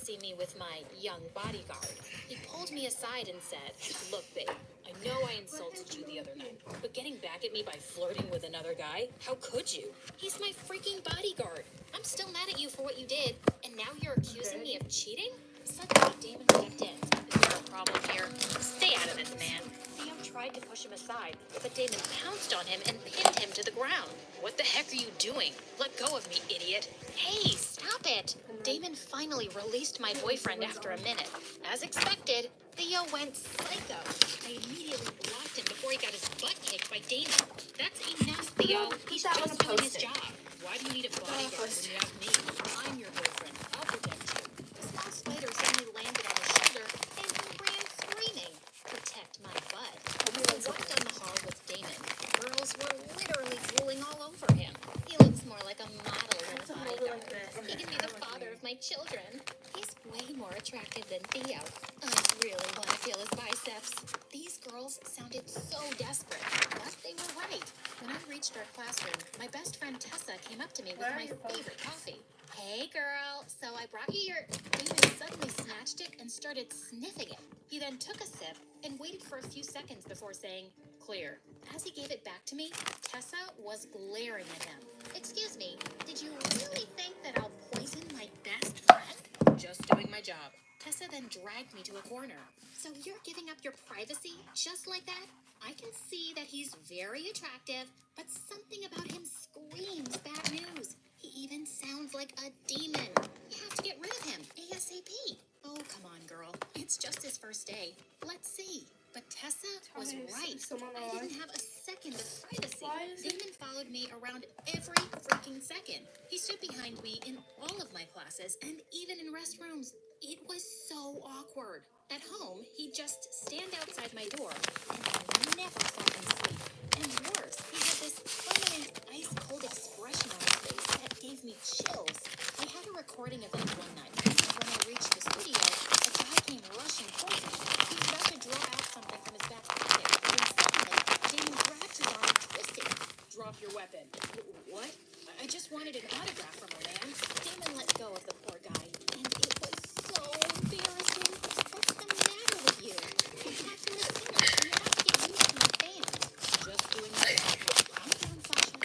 see me with my young bodyguard. He pulled me aside and said, "Look, babe, I know I insulted you the other night, but getting back at me by flirting with another guy, how could you? He's my freaking bodyguard. I'm still mad at you for what you did, and now you're accusing me of cheating?" Suddenly, Damon stepped in. "Is there a problem here? Stay out of this, man." Theo tried to push him aside, but Damon pounced on him and pinned him to the ground. "What the heck are you doing? Let go of me, idiot." "Hey, stop it." Damon finally released my boyfriend after a minute. As expected, Theo went psycho. I immediately blocked him before he got his butt kicked by Damon. "That's enough, Theo. He's just doing his job. Why do you need a bodyguard when you have me? I'm your boyfriend. I'll protect you." The small spider suddenly landed on his shoulder, and he ran screaming. "Protect my butt." I walked down the hall with Damon. Girls were literally drooling all over him. He looks more like a model than a bodyguard. He can be the father of my children. He's way more attractive than Theo. I really want to feel his biceps. These girls sounded so desperate, but they were right. When I reached our classroom, my best friend Tessa came up to me with my favorite coffee. "Hey, girl, so I brought you your..." Damon suddenly snatched it and started sniffing it. He then took a sip and waited for a few seconds before saying, "Clear." As he gave it back to me, Tessa was glaring at him. "Excuse me, did you really think that I'll poison my best friend?" "Just doing my job." Tessa then dragged me to a corner. "So you're giving up your privacy just like that? I can see that he's very attractive, but something about him screams bad news. He even sounds like a demon. You have to get rid of him ASAP." "Oh, come on, girl. It's just his first day. Let's see." But Tessa was right. I didn't have a second of privacy. Damon followed me around every freaking second. He stood behind me in all of my classes and even in restrooms. It was so awkward. At home, he'd just stand outside my door, and I never saw him sleep. And worse, he had this permanent ice-cold expression on his face that gave me chills. I had a recording event one night, and when I reached the studio, a guy came rushing towards me. He was about to draw out something from his back pocket, when suddenly, Damon grabbed his arm, twisting. "Drop your weapon." "What? I just wanted an autograph from a man." Damon let go of the poor guy, and it was so embarrassing. "What's the matter with you? You have to listen, and you have to get used to my fans." "Just doing my job." "Calm down, Sasha.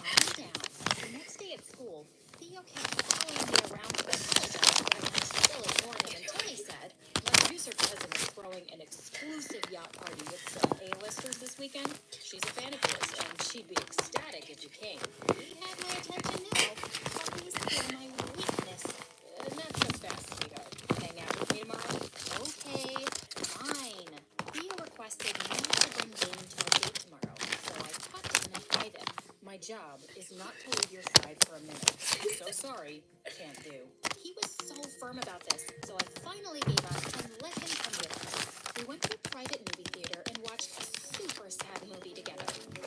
Calm down." The next day at school, Theo kept following me around to apologize, but I was still ignoring him until he said, "My producer cousin is throwing an exclusive yacht party with some A-listers this weekend. She's a fan of yours, and she'd be ecstatic if you came." He had my attention now. Parties were my weakness. "Not so fast, sweetheart. Hang out with me tomorrow?" "Okay, fine." Theo requested not to bring Damon to our date tomorrow, so I talked to him in private. "My job is not to leave your side for a minute. So sorry, can't do." He was so firm about this, so I finally gave up and let him come with us. We went to a private movie theater and watched a super sad movie together.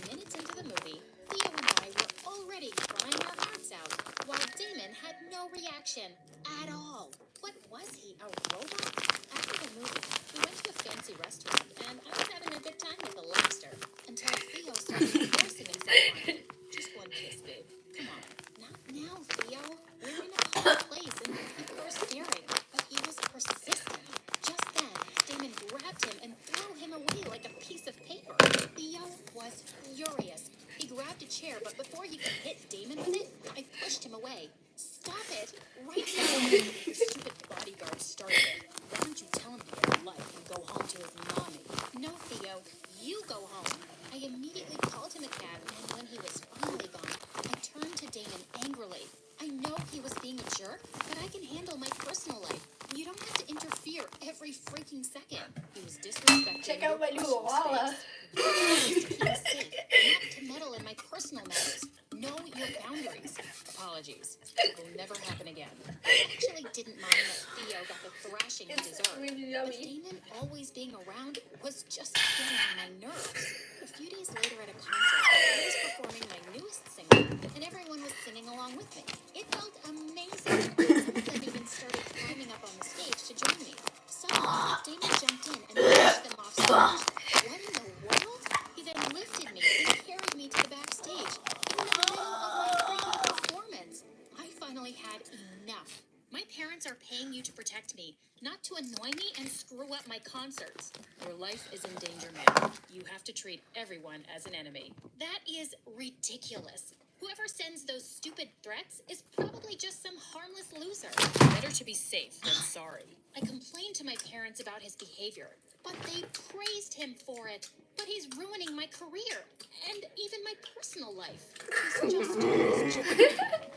Minutes into the movie, Theo and I were already crying our hearts out, while Damon had no reaction at all. What was he, a robot? After the movie, we went to a fancy restaurant, and I was having a good time with the lobster, until Theo started forcing himself on me. "Just one kiss, babe. Come on." "Not now, Theo. We're in a public place, and people are staring." But he was persistent. Just then, Damon grabbed him and threw him away like a piece of paper. Theo was furious. He grabbed a chair, but before he could hit Damon with it, I pushed him away. "Stop it! Right now!" "The stupid bodyguard started it. Why don't you tell him to get a life and go home to his mommy?" "No, Theo. You go home." I immediately called him a cab, and when he was finally gone, I turned to Damon angrily. "I know he was being a jerk, but I can handle my personal life. You don't have to interfere every freaking second." He was disrespecting Check your out my new precious wallet. space. Your job is to keep me safe, not to meddle in my personal matters. Know your boundaries. Apologies. It will never happen again. I actually didn't mind that Theo got the thrashing he deserved, really but yummy. Damon always being around was just getting on my nerves. A few days later at a concert, I was performing my newest single, and everyone was singing along with me. It felt amazing. Some of them even started climbing up on the stage to join me. Suddenly, Damon jumped in and pushed them off stage. What in the world? He then lifted me and carried me to the backstage in the middle of my freaking performance. I finally had enough. My parents are paying you to protect my concerts. Your life is in danger, man. You have to treat everyone as an enemy. That is ridiculous. Whoever sends those stupid threats is probably just some harmless loser. Better to be safe than sorry. I complained to my parents about his behavior, but they praised him for it. But he's ruining my career and even my personal life. He's just doing his job.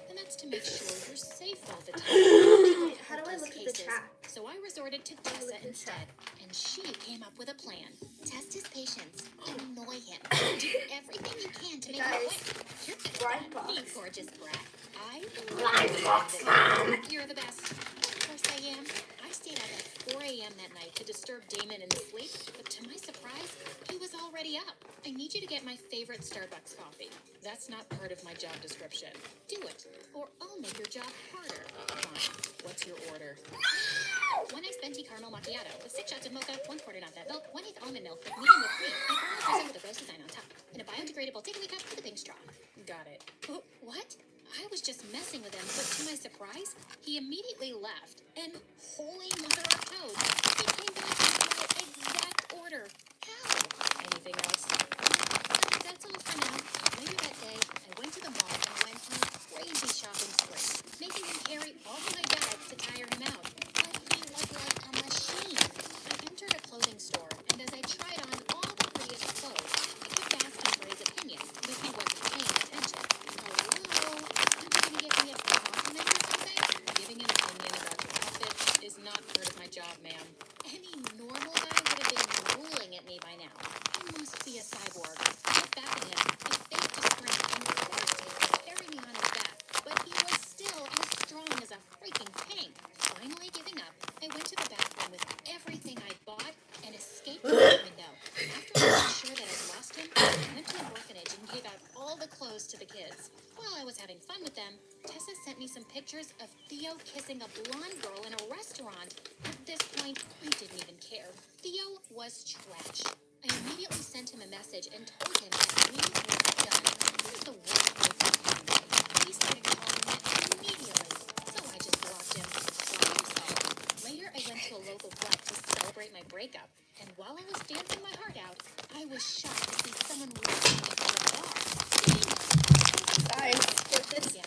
And that's to make sure you're safe all the time. How do I look at the chat? So I resorted to Tessa instead, and she came up with a plan. Test his patience, annoy him, do everything you can to make him quit. You're Blind box. you gorgeous brat. Blind box, Mom. You're the best. Of course I am. I stayed up at 4 a.m. that night to disturb Damon in his sleep, but to my surprise, he was already up. I need you to get my favorite Starbucks coffee. That's not part of my job description. Do it, or I'll make your job harder. Fine. What's your order? 1 iced venti caramel macchiato with 6 shots of mocha, 1/4 not-fat milk, 1/8 almond milk with medium whipped cream, and caramel drizzle with a rose design on top, in a biodegradable takeaway cup with a pink straw. Got it. What? I was just messing with him, but to my surprise, he immediately left. And holy mother of toad, he came back with my exact order. How? Anything else? That's all for now. Later that day, I went to the mall and went on a crazy shopping spree, making him carry all my bags to tire him out. But he was like a machine. I entered a clothing store, and as I tried on all the prettiest clothes, I kept asking for his opinion, but he wasn't paying attention. Hello? Aren't you going to give me a compliment or something? Giving an opinion about your outfit is not part of my job, ma'am. Any normal guy would have been drooling at me by now. He must be a cyborg. Look back at him. His face was strength and forced him to carry me on his back, but he was still as strong as a freaking tank. Finally giving up, I went to the bathroom with everything I bought and escaped through the window. After I was sure that I'd lost him, I went to an orphanage and gave out all the clothes to the kids. While I was having fun with them, Tessa sent me some pictures of Theo kissing a blonde girl in a restaurant. At this point, I didn't even care. Theo was trash. I immediately sent him a message and told him that we were done. He was the worst boyfriend ever. He started calling me immediately, so I just blocked him. Later, I went to a local club to celebrate my breakup, and while I was dancing my heart out, I was shocked to see someone watching me from the bar. Guys, if it's the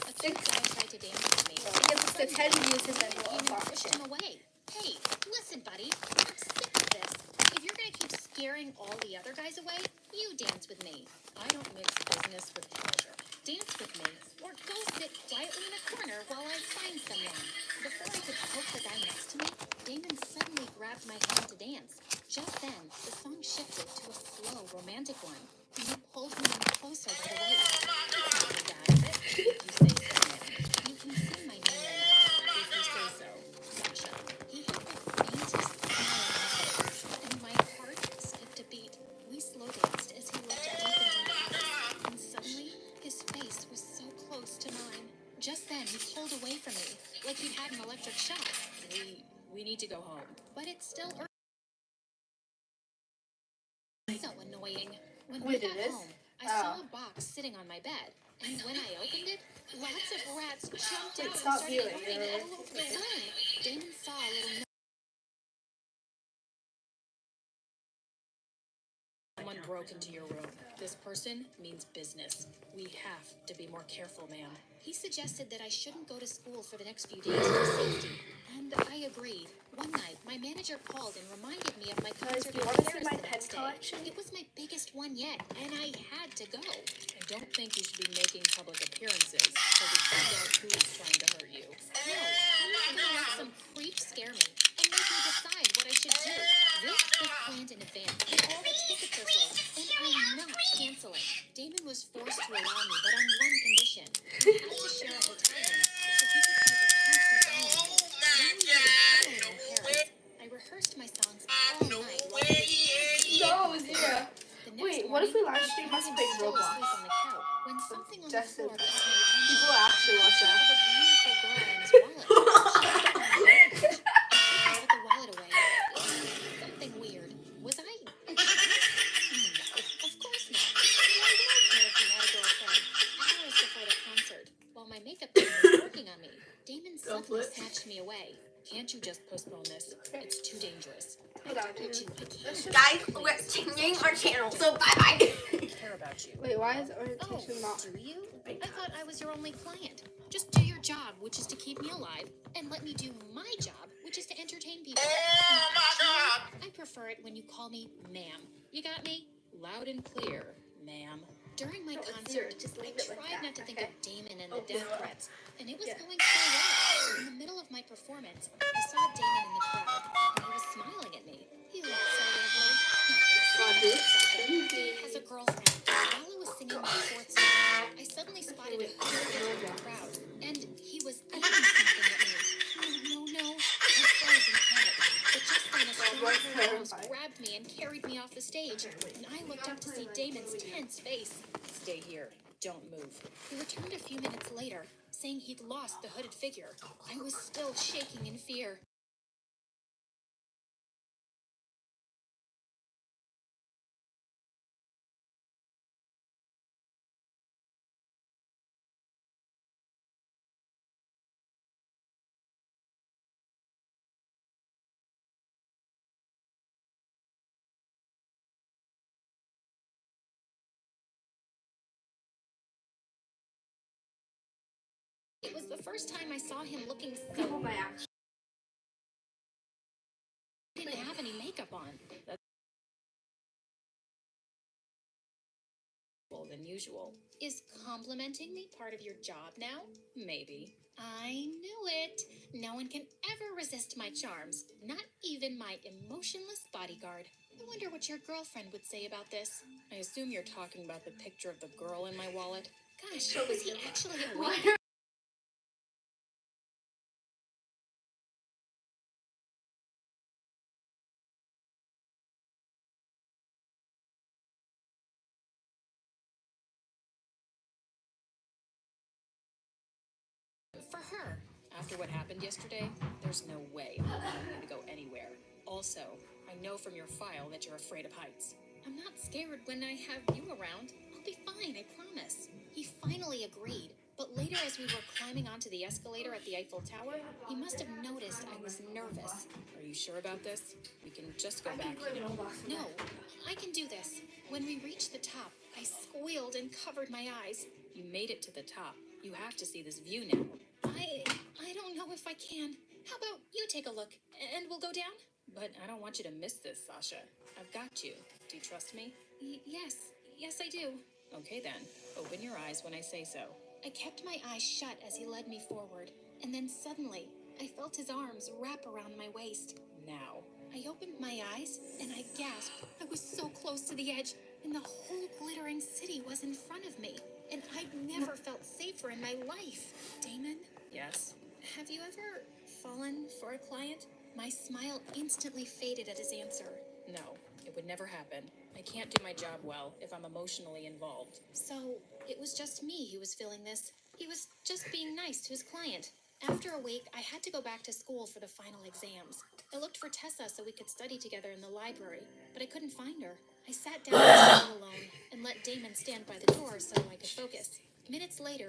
A cute guy tried to dance with me. if it's the 10 views, then we'll Damon unbox pushed it. him away. Hey, listen, buddy. I'm sick of this. If you're gonna keep scaring all the other guys away, you dance with me. I don't mix business with pleasure. Dance with me, or go sit quietly in a corner while I find someone. Before I could poke the guy next to me, Damon suddenly grabbed my hand to dance. Just then, the song shifted to a slow, romantic one, and he pulled me in closer by the waist. It's not too bad, is it? If you say so, man. You can say my name right now, if you say so, Sasha. He had the faintest smile on his face, and my heart skipped a beat. We slow danced as he looked deep into my eyes, and suddenly, his face was so close to mine. Just then, he pulled away from me, like he'd had an electric shock. We need to go home. But it's still so annoying. When we Wait, got it is? home, I saw a box sitting on my bed, and when I opened it, lots of rats jumped out and stop started viewing, running you're all over the room. Damon saw a little note. Someone broke into your room. This person means business. We have to be more careful, ma'am. He suggested that I shouldn't go to school for the next few days for safety, and I agreed. One night, my manager called and reminded me of my Guys, concert do you in want to see Paris my the pen next day. collection? It was my biggest one yet, and I had to go. I don't think you should be making public appearances so we find out who is trying to hurt you. No, I'm not going to let some creep scare me and make me decide what I should do. This was planned in advance, and all the tickets are sold, and I'm not canceling. Damon was forced to allow me, but on one condition. He had to share a hotel room so he could keep a constant eye on me. Then we were traveling in Paris. I rehearsed my songs all night while he was No, Zira. the next Wait, what if we live stream us morning, playing I was still Roblox? asleep on the couch when something on the Justin. floor caught my attention. People actually watch Picture that. of a beautiful girl and his wallet. She was I put the wallet away. Something weird. Was I? No, of course not. Why would I care if he had a girlfriend? Hours before the concert, while my makeup team was working on me, Damon suddenly snatched me away. Can't you just postpone this? It's too dangerous. Hold on, dude. I can't. Guys, we're changing our channel, so bye-bye. I care about you. Wait, why is orientation Oh, not? do you? I thought I was your only client. Just do your job, which is to keep me alive, and let me do my job, which is to entertain people. Oh my God! I prefer it when you call me ma'am. You got me? Loud and clear, ma'am. During my concert, I tried not to think of Damon and the death threats, and it was going so well. In the middle of my performance, I saw Damon in the crowd, and he was smiling at me. He looked so lovely. He has a girlfriend. While I was singing my fourth song, I suddenly spotted a figure in the crowd, and he was aiming something at me. No. I froze in panic, but just then a strong pair of arms grabbed me and carried me off the stage, and I looked up to see Damon's tense face. Stay here. Don't move. He returned a few minutes later, saying he'd lost the hooded figure. I was still shaking in fear. It was the first time I saw him looking so... He didn't have any makeup on. That's more than usual. Is complimenting me part of your job now? Maybe. I knew it. No one can ever resist my charms. Not even my emotionless bodyguard. I wonder what your girlfriend would say about this. I assume you're talking about the picture of the girl in my wallet. Gosh, was he actually awake? For her. After what happened yesterday, there's no way I'm going to go anywhere. Also, I know from your file that you're afraid of heights. I'm not scared when I have you around. I'll be fine, I promise. He finally agreed, but later as we were climbing onto the escalator at the Eiffel Tower, he must have noticed I was nervous. Are you sure about this? We can just go back. No, I can do this. When we reached the top, I squealed and covered my eyes. You made it to the top. You have to see this view now. I don't know if I can. How about you take a look, and we'll go down? But I don't want you to miss this, Sasha. I've got you. Do you trust me? Yes I do. Okay then, open your eyes when I say so. I kept my eyes shut as he led me forward, and then suddenly, I felt his arms wrap around my waist. Now. I opened my eyes, and I gasped. I was so close to the edge, and the whole glittering city was in front of me. And I'd never felt safer in my life. Damon? Yes? Have you ever fallen for a client? My smile instantly faded at his answer. No, it would never happen. I can't do my job well if I'm emotionally involved. So, it was just me who was feeling this. He was just being nice to his client. After a week, I had to go back to school for the final exams. I looked for Tessa so we could study together in the library, but I couldn't find her. I sat down alone and let Damon stand by the door so I could focus. Minutes later,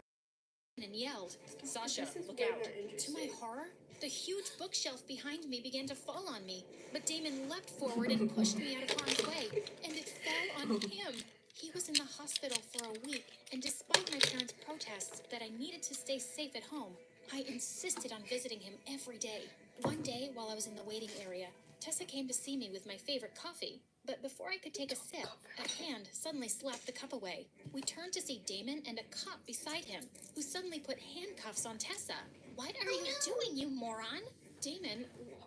and yelled, Sasha, look out. To my horror, the huge bookshelf behind me began to fall on me, but Damon leapt forward and pushed me out of harm's way, and it fell on him. He was in the hospital for a week, and despite my parents' protests that I needed to stay safe at home, I insisted on visiting him every day. One day, while I was in the waiting area, Tessa came to see me with my favorite coffee. But before I could take a sip, a hand suddenly slapped the cup away. We turned to see Damon and a cop beside him, who suddenly put handcuffs on Tessa. What are you doing, you moron? Damon,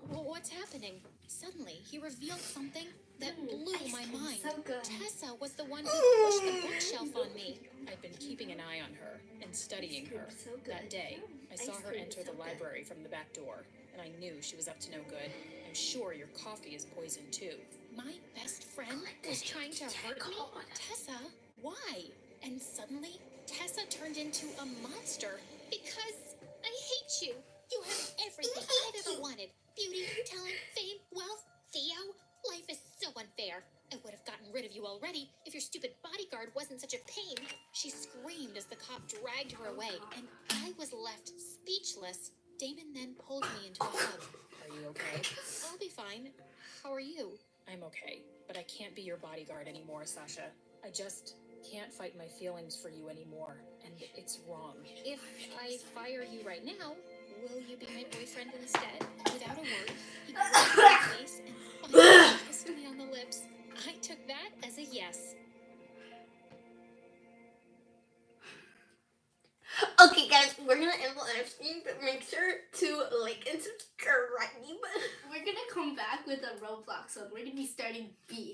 what's happening? Suddenly, he revealed something that blew my mind. So good. Tessa was the one who pushed the bookshelf on me. I've been keeping an eye on her and studying her. That day, I saw her enter the library from the back door, and I knew she was up to no good. I'm sure your coffee is poisoned too. My best friend was trying to hurt me? Tessa, why? And suddenly, Tessa turned into a monster. Because I hate you. You have everything I've ever wanted. Beauty, talent, fame, wealth, Theo. Life is so unfair. I would have gotten rid of you already if your stupid bodyguard wasn't such a pain. She screamed as the cop dragged her away, and I was left speechless. Damon then pulled me into a hug. Are you okay? I'll be fine. How are you? I'm okay, but I can't be your bodyguard anymore, Sasha. I just can't fight my feelings for you anymore, and it's wrong. If I fire you right now, will you be my boyfriend instead? Without a word, he grabbed my face and finally kissed me on the lips. I took that as a yes. Okay, guys, we're gonna end the live stream, but make sure to like and subscribe. We're gonna come back with a Roblox one. We're gonna be starting B.